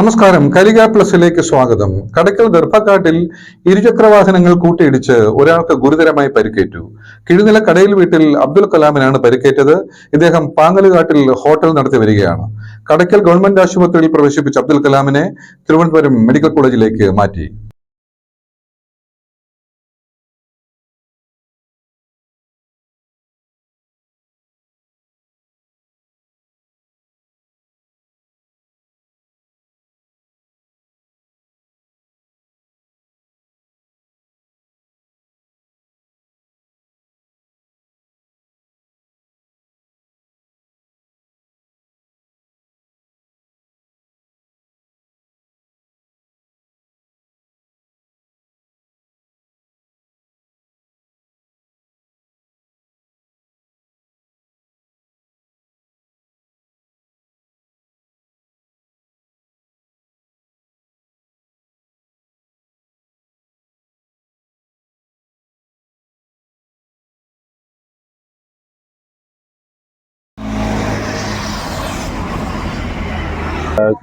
നമസ്കാരം. കരിക പ്ലസിലേക്ക് സ്വാഗതം. കടയ്ക്കൽ ദർഭക്കാട്ടിൽ ഇരുചക്രവാഹനങ്ങൾ കൂട്ടിയിടിച്ച് ഒരാൾക്ക് ഗുരുതരമായി പരിക്കേറ്റു. കിഴുനില കടയിൽ വീട്ടിൽ അബ്ദുൽ കലാമിനാണ് പരിക്കേറ്റത്. ഇദ്ദേഹം പാങ്ങലുകാട്ടിൽ ഹോട്ടൽ നടത്തി വരികയാണ്. കടയ്ക്കൽ ഗവൺമെന്റ് ആശുപത്രിയിൽ പ്രവേശിപ്പിച്ച അബ്ദുൽ കലാമിനെ തിരുവനന്തപുരം മെഡിക്കൽ കോളേജിലേക്ക് മാറ്റി.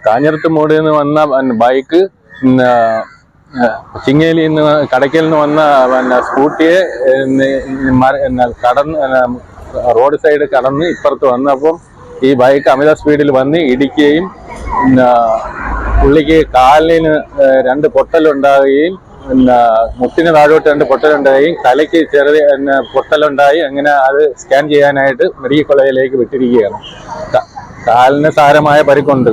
കാഞ്ഞിരത്ത് മോഡിൽ നിന്ന് വന്ന ബൈക്ക് ചിങ്ങേലിൽ നിന്ന് കടയ്ക്കൽ നിന്ന് വന്ന സ്കൂട്ടിയെ കടന്ന് റോഡ് സൈഡ് കടന്ന് ഇപ്പുറത്ത് വന്നപ്പം ഈ ബൈക്ക് അമിത സ്പീഡിൽ വന്ന് ഇടിക്കുകയും പുള്ളിക്ക് കാലിന് 2 പൊട്ടലുണ്ടാവുകയും മുട്ടിന് താഴോട്ട് 2 പൊട്ടലുണ്ടായി, തലയ്ക്ക് ചെറിയ പൊട്ടലുണ്ടായി. അങ്ങനെ അത് സ്കാൻ ചെയ്യാനായിട്ട് മെഡിക്കൽ കോളേജിലേക്ക് വിട്ടിരിക്കുകയാണ്. കാലിന് സാരമായ പരിക്കുണ്ട്.